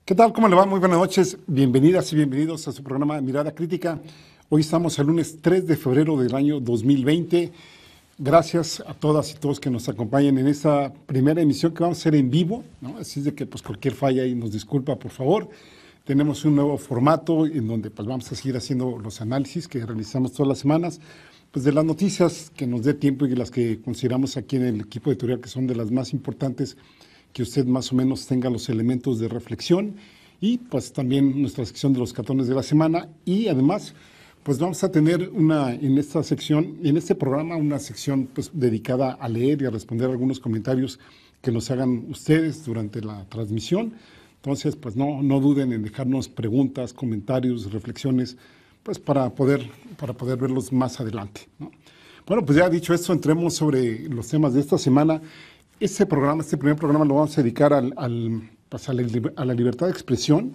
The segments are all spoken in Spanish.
¿Qué tal? ¿Cómo le va? Muy buenas noches. Bienvenidas y bienvenidos a su programa Mirada Crítica. Hoy estamos el lunes 3 de febrero del año 2020. Gracias a todas y todos que nos acompañan en esta primera emisión que vamos a hacer en vivo, ¿no? Así es de que pues cualquier falla ahí nos disculpa, por favor. Tenemos un nuevo formato en donde pues vamos a seguir haciendo los análisis que realizamos todas las semanas, pues de las noticias que nos dé tiempo y las que consideramos aquí en el equipo editorial que son de las más importantes, que usted más o menos tenga los elementos de reflexión y pues también nuestra sección de los cartones de la semana. Y además pues vamos a tener en esta sección, en este programa, una sección pues dedicada a leer y a responder algunos comentarios que nos hagan ustedes durante la transmisión. Entonces pues no duden en dejarnos preguntas, comentarios, reflexiones, pues para poder verlos más adelante, ¿no? Bueno, pues ya dicho esto, entremos sobre los temas de esta semana. Este primer programa lo vamos a dedicar a la libertad de expresión,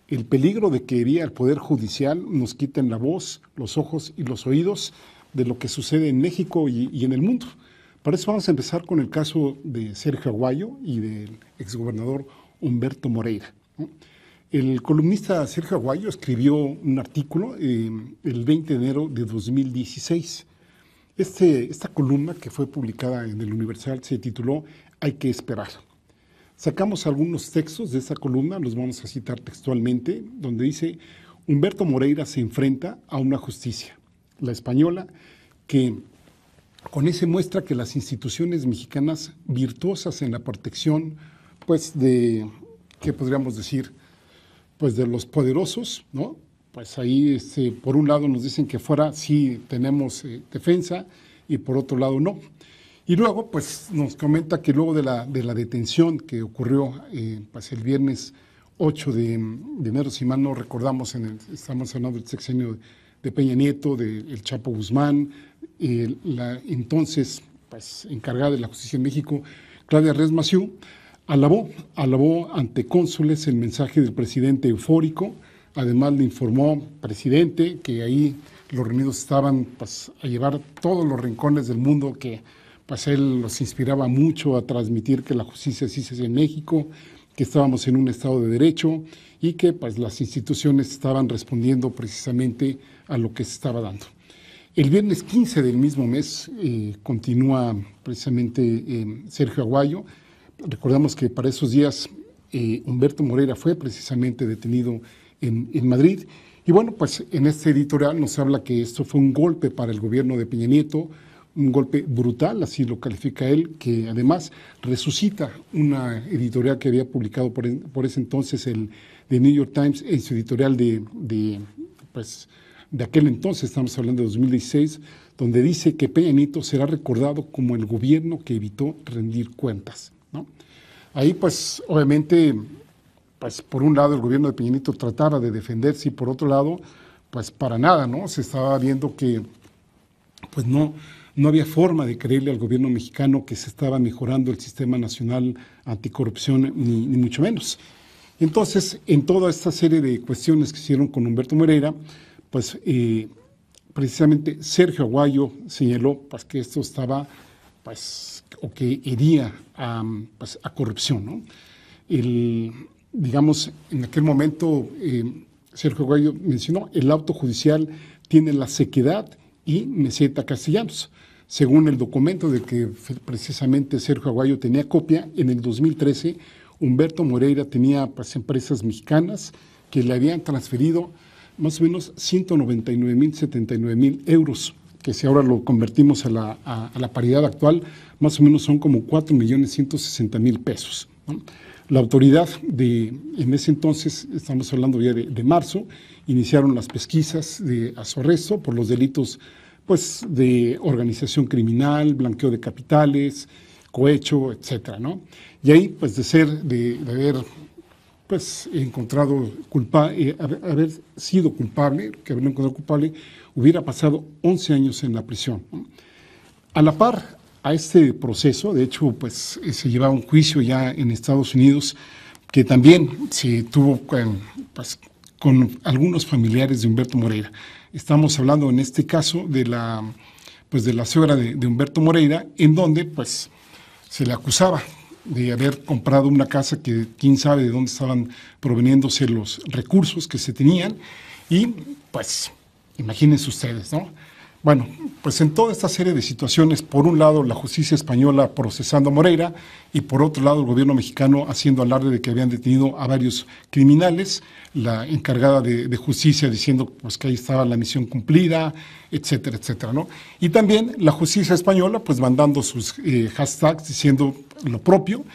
el peligro de que vía el Poder Judicial nos quiten la voz, los ojos y los oídos de lo que sucede en México y en el mundo. Para eso vamos a empezar con el caso de Sergio Aguayo y del exgobernador Humberto Moreira, ¿no? El columnista Sergio Aguayo escribió un artículo el 20 de enero de 2016. Esta columna que fue publicada en el Universal se tituló Hay que esperar. Sacamos algunos textos de esta columna, los vamos a citar textualmente, donde dice: Humberto Moreira se enfrenta a una justicia, la española, que con ese muestra que las instituciones mexicanas virtuosas en la protección, pues de, ¿qué podríamos decir? Pues de los poderosos, ¿no? Pues ahí, por un lado nos dicen que fuera sí tenemos defensa y por otro lado no. Y luego, pues nos comenta que luego de la detención que ocurrió pues el viernes 8 de enero, si mal no recordamos, estamos hablando del sexenio de Peña Nieto, del Chapo Guzmán, la entonces pues encargada de la justicia en México, Claudia Reyes Massieu, alabó ante cónsules el mensaje del presidente eufórico. Además le informó presidente que ahí los reunidos estaban pues, a llevar todos los rincones del mundo, que pues él los inspiraba mucho a transmitir que la justicia sí se hace en México, que estábamos en un Estado de Derecho y que pues las instituciones estaban respondiendo precisamente a lo que se estaba dando. El viernes 15 del mismo mes continúa precisamente Sergio Aguayo. Recordamos que para esos días Humberto Moreira fue precisamente detenido en Madrid. Y bueno, pues en este editorial nos habla que esto fue un golpe para el gobierno de Peña Nieto, un golpe brutal, así lo califica él, que además resucita una editorial que había publicado por ese entonces el The New York Times en su editorial de aquel entonces, estamos hablando de 2016, donde dice que Peña Nieto será recordado como el gobierno que evitó rendir cuentas, ¿no? Ahí pues obviamente pues por un lado el gobierno de Peña Nieto trataba de defenderse y por otro lado, pues para nada, ¿no? Se estaba viendo que pues no había forma de creerle al gobierno mexicano que se estaba mejorando el sistema nacional anticorrupción, ni mucho menos. Entonces, en toda esta serie de cuestiones que hicieron con Humberto Moreira, pues precisamente Sergio Aguayo señaló pues, que esto estaba, pues, o que hería a corrupción, ¿no? Digamos, en aquel momento Sergio Aguayo mencionó: el auto judicial tiene la sequedad y meseta Castellanos. Según el documento de que precisamente Sergio Aguayo tenía copia, en el 2013 Humberto Moreira tenía pues, empresas mexicanas que le habían transferido más o menos 199,079,000 euros, que si ahora lo convertimos a la paridad actual, más o menos son como 4,160,000 pesos, ¿no? La autoridad en ese entonces, estamos hablando ya de marzo, iniciaron las pesquisas a su arresto por los delitos pues, de organización criminal, blanqueo de capitales, cohecho, etcétera, ¿no? Y ahí, pues, de haber pues, encontrado haber sido culpable, que haberlo encontrado culpable, hubiera pasado 11 años en la prisión, ¿no? A la par a este proceso, de hecho, pues se llevaba un juicio ya en Estados Unidos que también se tuvo con algunos familiares de Humberto Moreira. Estamos hablando en este caso de la suegra de Humberto Moreira, en donde pues se le acusaba de haber comprado una casa que quién sabe de dónde estaban proveniéndose los recursos que se tenían. Y pues imagínense ustedes, ¿no? Bueno, pues en toda esta serie de situaciones, por un lado la justicia española procesando a Moreira y por otro lado el gobierno mexicano haciendo alarde de que habían detenido a varios criminales, la encargada de justicia diciendo pues que ahí estaba la misión cumplida, etcétera, etcétera, ¿no? Y también la justicia española pues mandando sus hashtags diciendo lo propio.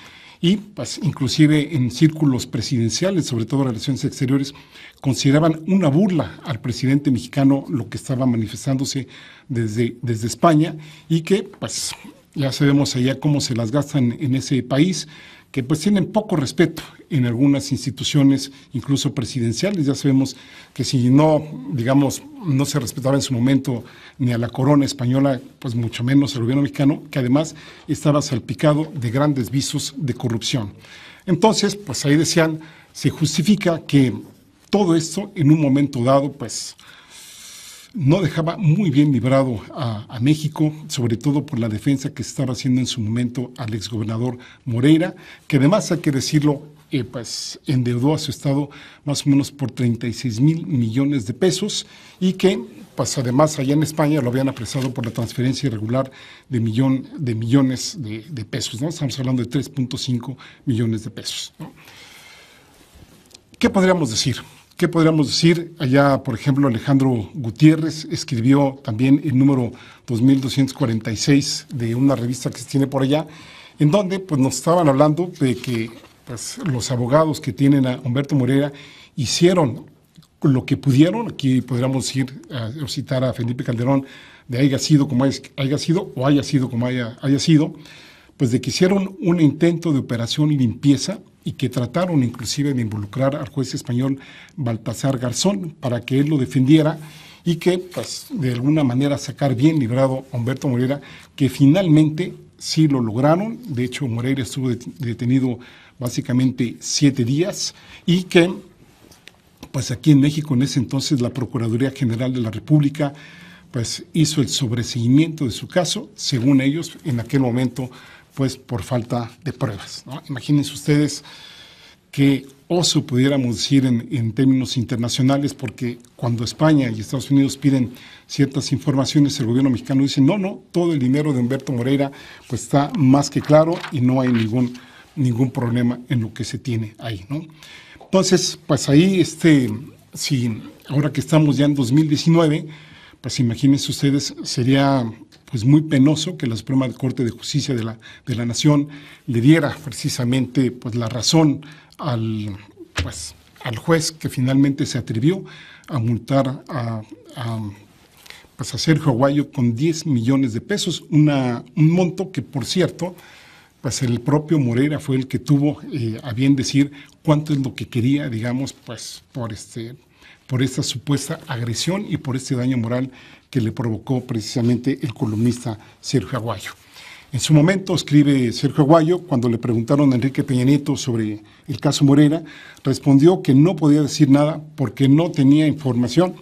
Y pues inclusive en círculos presidenciales, sobre todo relaciones exteriores, consideraban una burla al presidente mexicano lo que estaba manifestándose desde España, y que pues ya sabemos allá cómo se las gastan en ese país, que pues tienen poco respeto en algunas instituciones, incluso presidenciales. Ya sabemos que si no, digamos, no se respetaba en su momento ni a la corona española, pues mucho menos al gobierno mexicano, que además estaba salpicado de grandes visos de corrupción. Entonces, pues ahí decían, se justifica que todo esto en un momento dado, pues no dejaba muy bien librado a México, sobre todo por la defensa que estaba haciendo en su momento al exgobernador Moreira, que además, hay que decirlo, pues endeudó a su estado más o menos por 36,000 millones de pesos, y que pues además allá en España lo habían apresado por la transferencia irregular de millones de pesos, ¿no? Estamos hablando de 3.5 millones de pesos, ¿no? ¿Qué podríamos decir? ¿Qué podríamos decir? Allá, por ejemplo, Alejandro Gutiérrez escribió también el número 2246 de una revista que se tiene por allá, en donde pues, nos estaban hablando de que pues, los abogados que tienen a Humberto Moreira hicieron lo que pudieron. Aquí podríamos ir a citar a Felipe Calderón, de haya sido como haya sido, o haya sido como haya sido, pues de que hicieron un intento de operación limpieza y que trataron inclusive de involucrar al juez español Baltasar Garzón para que él lo defendiera, y que pues de alguna manera sacar bien librado a Humberto Moreira, que finalmente sí lo lograron. De hecho, Moreira estuvo detenido básicamente 7 días, y que pues aquí en México en ese entonces la Procuraduría General de la República pues hizo el sobreseguimiento de su caso, según ellos en aquel momento, pues por falta de pruebas, ¿no? Imagínense ustedes qué oso pudiéramos decir en términos internacionales, porque cuando España y Estados Unidos piden ciertas informaciones, el gobierno mexicano dice no, todo el dinero de Humberto Moreira pues está más que claro y no hay ningún problema en lo que se tiene ahí, ¿no? Entonces, pues ahí, si ahora que estamos ya en 2019, pues imagínense ustedes, sería pues muy penoso que la Suprema Corte de Justicia de la Nación le diera precisamente pues la razón al juez que finalmente se atrevió a multar a Sergio Aguayo con 10 millones de pesos, un monto que, por cierto, pues el propio Moreira fue el que tuvo a bien decir cuánto es lo que quería, digamos, pues por esta supuesta agresión y por este daño moral que le provocó precisamente el columnista Sergio Aguayo. En su momento escribe Sergio Aguayo, cuando le preguntaron a Enrique Peña Nieto sobre el caso Moreira, respondió que no podía decir nada porque no tenía información,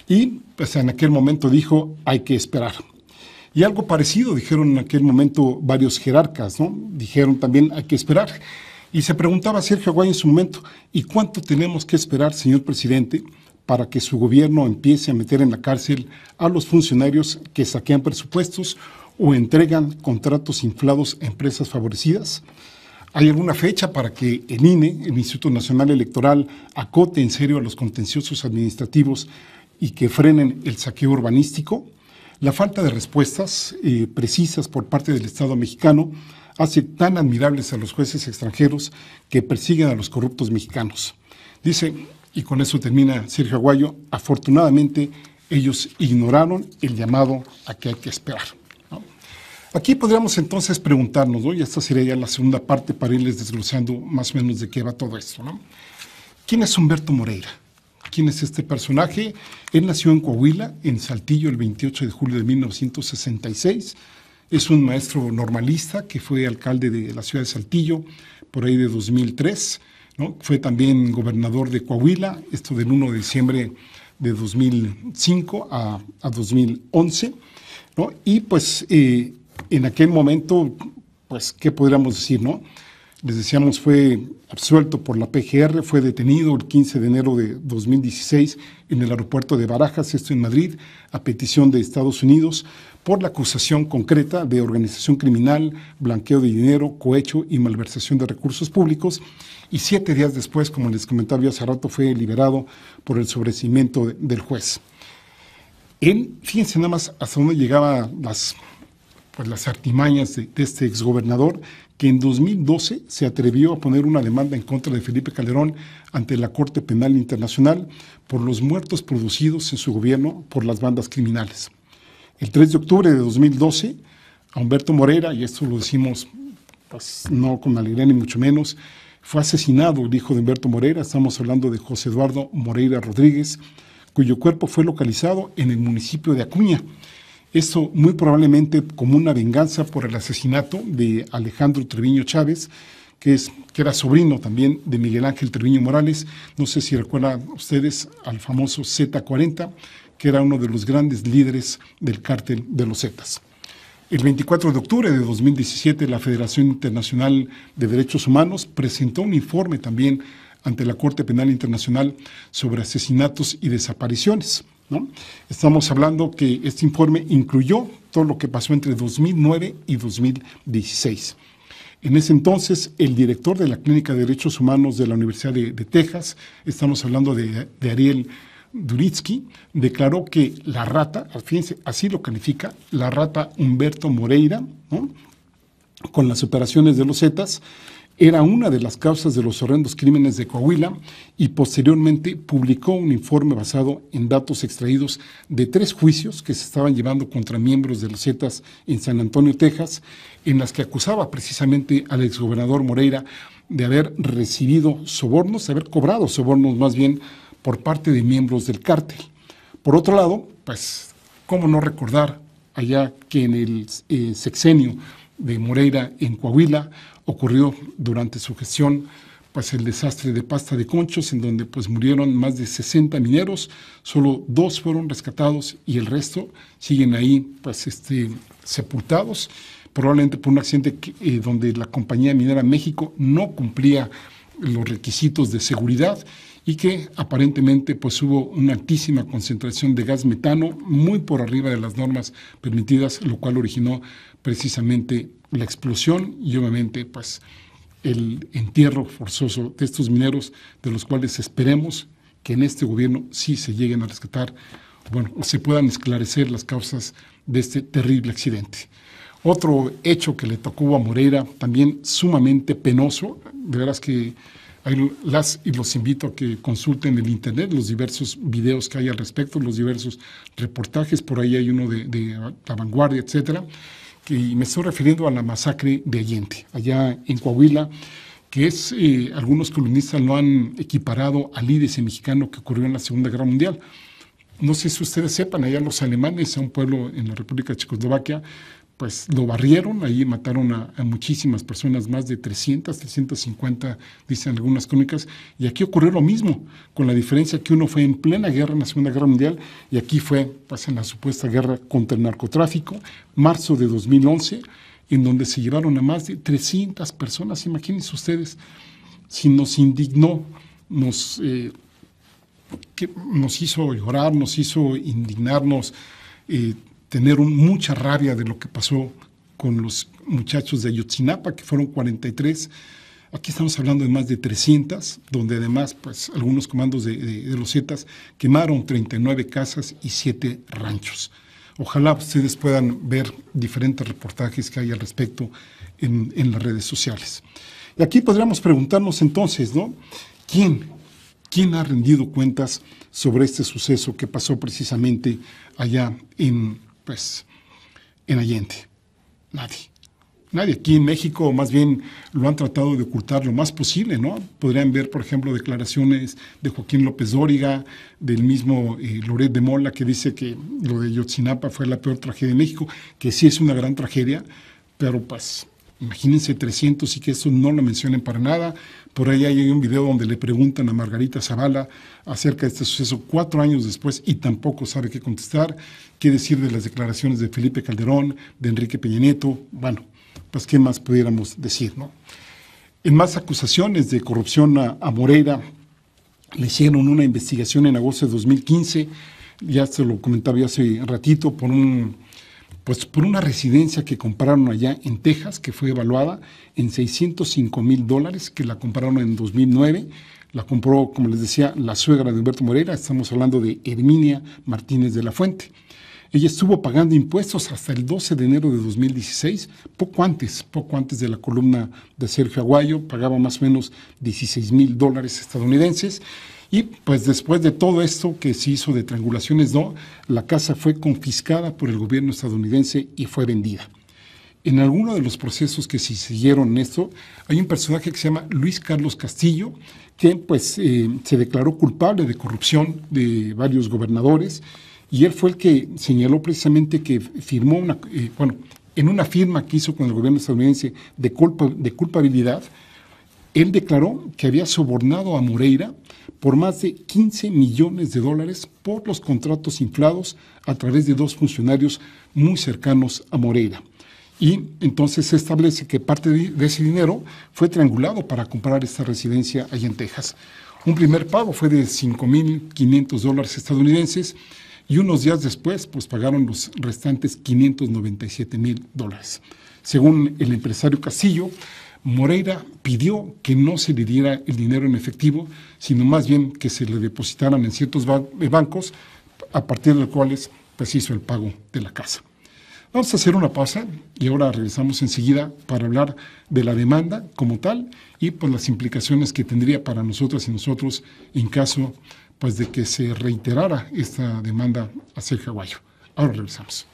y pues en aquel momento dijo hay que esperar. Y algo parecido dijeron en aquel momento varios jerarcas, ¿no? Dijeron también hay que esperar. Y se preguntaba Sergio Aguayo en su momento, ¿y cuánto tenemos que esperar, señor presidente, para que su gobierno empiece a meter en la cárcel a los funcionarios que saquean presupuestos o entregan contratos inflados a empresas favorecidas? ¿Hay alguna fecha para que el INE, el Instituto Nacional Electoral, acote en serio a los contenciosos administrativos y que frenen el saqueo urbanístico? La falta de respuestas precisas por parte del Estado mexicano hace tan admirables a los jueces extranjeros que persiguen a los corruptos mexicanos. Dice, y con eso termina Sergio Aguayo, afortunadamente ellos ignoraron el llamado a que hay que esperar, ¿no? Aquí podríamos entonces preguntarnos, ¿no? Y esta sería ya la segunda parte para irles desglosando más o menos de qué va todo esto, ¿no? ¿Quién es Humberto Moreira? ¿Quién es este personaje? Él nació en Coahuila, en Saltillo, el 28 de julio de 1966. Es un maestro normalista que fue alcalde de la ciudad de Saltillo por ahí de 2003, ¿no? Fue también gobernador de Coahuila, esto del 1 de diciembre de 2005 a 2011, ¿no? Y pues en aquel momento pues, ¿qué podríamos decir, no? Les decíamos, fue absuelto por la PGR, fue detenido el 15 de enero de 2016 en el aeropuerto de Barajas, esto en Madrid, a petición de Estados Unidos, por la acusación concreta de organización criminal, blanqueo de dinero, cohecho y malversación de recursos públicos. Y 7 días después, como les comentaba yo hace rato, fue liberado por el sobreseimiento del juez. Él, fíjense nada más hasta dónde llegaban las artimañas de este exgobernador, que en 2012 se atrevió a poner una demanda en contra de Felipe Calderón ante la Corte Penal Internacional por los muertos producidos en su gobierno por las bandas criminales. El 3 de octubre de 2012, a Humberto Moreira, y esto lo decimos pues, no con alegría ni mucho menos, fue asesinado el hijo de Humberto Moreira, estamos hablando de José Eduardo Moreira Rodríguez, cuyo cuerpo fue localizado en el municipio de Acuña. Esto muy probablemente como una venganza por el asesinato de Alejandro Treviño Chávez, que era sobrino también de Miguel Ángel Treviño Morales. No sé si recuerdan ustedes al famoso Z40, que era uno de los grandes líderes del cártel de los Zetas. El 24 de octubre de 2017, la Federación Internacional de Derechos Humanos presentó un informe también ante la Corte Penal Internacional sobre asesinatos y desapariciones, ¿no? Estamos hablando que este informe incluyó todo lo que pasó entre 2009 y 2016. En ese entonces, el director de la Clínica de Derechos Humanos de la Universidad de Texas, estamos hablando de Ariel Duritsky, declaró que la rata, fíjense, así lo califica, la rata Humberto Moreira, ¿no?, con las operaciones de los Zetas, era una de las causas de los horrendos crímenes de Coahuila y posteriormente publicó un informe basado en datos extraídos de 3 juicios que se estaban llevando contra miembros de los Zetas en San Antonio, Texas, en las que acusaba precisamente al exgobernador Moreira de haber recibido sobornos, de haber cobrado sobornos más bien por parte de miembros del cártel. Por otro lado, pues, ¿cómo no recordar allá que en el sexenio de Moreira en Coahuila ocurrió durante su gestión pues el desastre de Pasta de Conchos, en donde pues murieron más de 60 mineros, solo 2 fueron rescatados y el resto siguen ahí pues sepultados, probablemente por un accidente donde la compañía minera México no cumplía los requisitos de seguridad y que aparentemente pues hubo una altísima concentración de gas metano muy por arriba de las normas permitidas, lo cual originó precisamente la explosión y obviamente pues el entierro forzoso de estos mineros, de los cuales esperemos que en este gobierno sí se lleguen a rescatar, bueno, se puedan esclarecer las causas de este terrible accidente. Otro hecho que le tocó a Moreira, también sumamente penoso, de veras que los invito a que consulten el internet, los diversos videos que hay al respecto, los diversos reportajes, por ahí hay uno de La Vanguardia, etcétera, y me estoy refiriendo a la masacre de Allende, allá en Coahuila, que es, algunos columnistas lo han equiparado al IDES mexicano que ocurrió en la Segunda Guerra Mundial. No sé si ustedes sepan, allá los alemanes, a un pueblo en la República de Checoslovaquia, pues lo barrieron, ahí mataron a muchísimas personas, más de 300, 350, dicen algunas crónicas, y aquí ocurrió lo mismo, con la diferencia que uno fue en plena guerra, en la Segunda Guerra Mundial, y aquí fue pues, en la supuesta guerra contra el narcotráfico, marzo de 2011, en donde se llevaron a más de 300 personas, imagínense ustedes, si nos indignó, nos hizo llorar, nos hizo indignarnos, tener mucha rabia de lo que pasó con los muchachos de Ayotzinapa, que fueron 43. Aquí estamos hablando de más de 300, donde además pues, algunos comandos de los Zetas quemaron 39 casas y 7 ranchos. Ojalá ustedes puedan ver diferentes reportajes que hay al respecto en las redes sociales. Y aquí podríamos preguntarnos entonces, ¿no? ¿Quién ha rendido cuentas sobre este suceso que pasó precisamente allá en Allende? Nadie. Aquí en México más bien lo han tratado de ocultar lo más posible, ¿no? Podrían ver, por ejemplo, declaraciones de Joaquín López Dóriga, del mismo Loret de Mola, que dice que lo de Ayotzinapa fue la peor tragedia de México, que sí es una gran tragedia, pero pues imagínense 300 y que eso no lo mencionen para nada. Por ahí hay un video donde le preguntan a Margarita Zavala acerca de este suceso 4 años después y tampoco sabe qué contestar. ¿Qué decir de las declaraciones de Felipe Calderón, de Enrique Peña Nieto? Bueno, pues qué más pudiéramos decir, ¿no? En más acusaciones de corrupción a Moreira, le hicieron una investigación en agosto de 2015, ya se lo comentaba ya hace ratito, por una residencia que compraron allá en Texas, que fue evaluada en $605,000, que la compraron en 2009. La compró, como les decía, la suegra de Humberto Moreira. Estamos hablando de Herminia Martínez de la Fuente. Ella estuvo pagando impuestos hasta el 12 de enero de 2016, poco antes de la columna de Sergio Aguayo, pagaba más o menos $16,000 estadounidenses. Y pues después de todo esto que se hizo de triangulaciones, no, la casa fue confiscada por el gobierno estadounidense y fue vendida. En alguno de los procesos que se siguieron en esto, hay un personaje que se llama Luis Carlos Castillo, que pues se declaró culpable de corrupción de varios gobernadores, y él fue el que señaló precisamente que firmó en una firma que hizo con el gobierno estadounidense de culpabilidad, él declaró que había sobornado a Moreira por más de $15 millones por los contratos inflados a través de dos funcionarios muy cercanos a Moreira. Y entonces se establece que parte de ese dinero fue triangulado para comprar esta residencia allá en Texas. Un primer pago fue de $5,500 estadounidenses y unos días después pues pagaron los restantes $597,000. Según el empresario Castillo, Moreira pidió que no se le diera el dinero en efectivo, sino más bien que se le depositaran en ciertos bancos, a partir de los cuales pues hizo el pago de la casa. Vamos a hacer una pausa y ahora regresamos enseguida para hablar de la demanda como tal y pues las implicaciones que tendría para nosotras y nosotros en caso pues de que se reiterara esta demanda a Sergio Aguayo. Ahora regresamos.